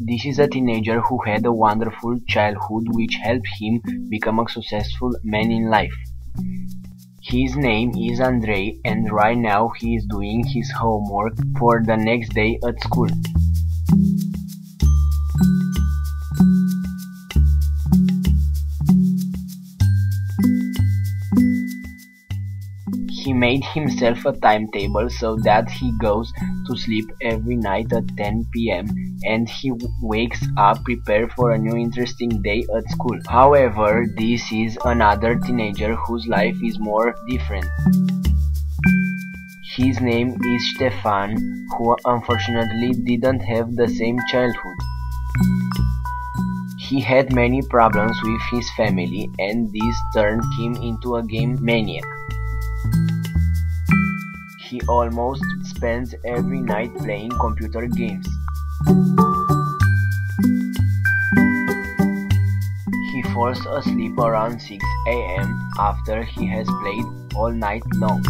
This is a teenager who had a wonderful childhood which helped him become a successful man in life. His name is Andrei, and right now he is doing his homework for the next day at school. He made himself a timetable so that he goes to sleep every night at 10 p.m. and he wakes up prepared for a new interesting day at school. However, this is another teenager whose life is more different. His name is Stefan, who unfortunately didn't have the same childhood. He had many problems with his family, and this turned him into a game maniac. He almost spends every night playing computer games. He falls asleep around 6 a.m. after he has played all night long.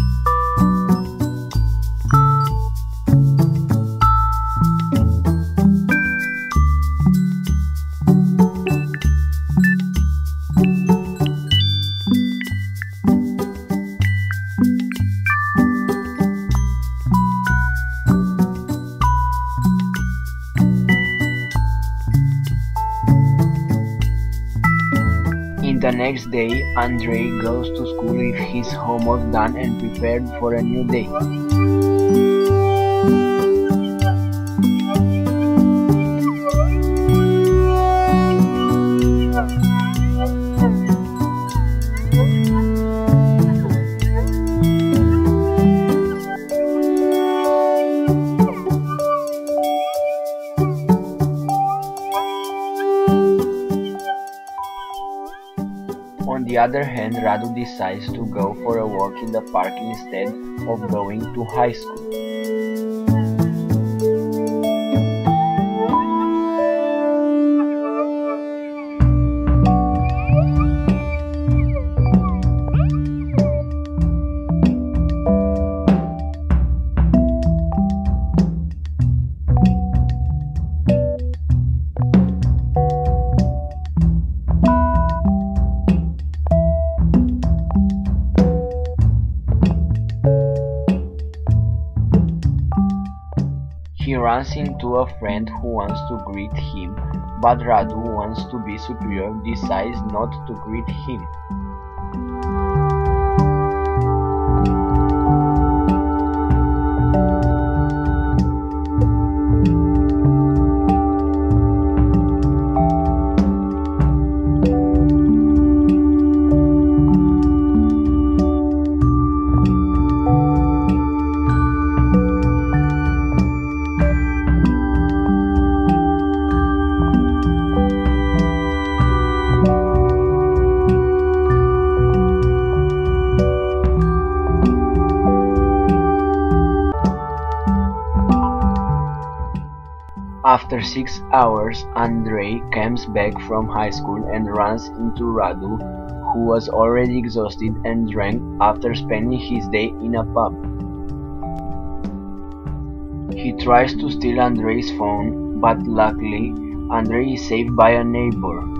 The next day, Andrei goes to school with his homework done and prepared for a new day. On the other hand, Radu decides to go for a walk in the park instead of going to high school. He runs into a friend who wants to greet him, but Radu wants to be superior, decides not to greet him. After 6 hours, Andrei comes back from high school and runs into Radu, who was already exhausted and drank after spending his day in a pub. He tries to steal Andrei's phone, but luckily, Andrei is saved by a neighbor.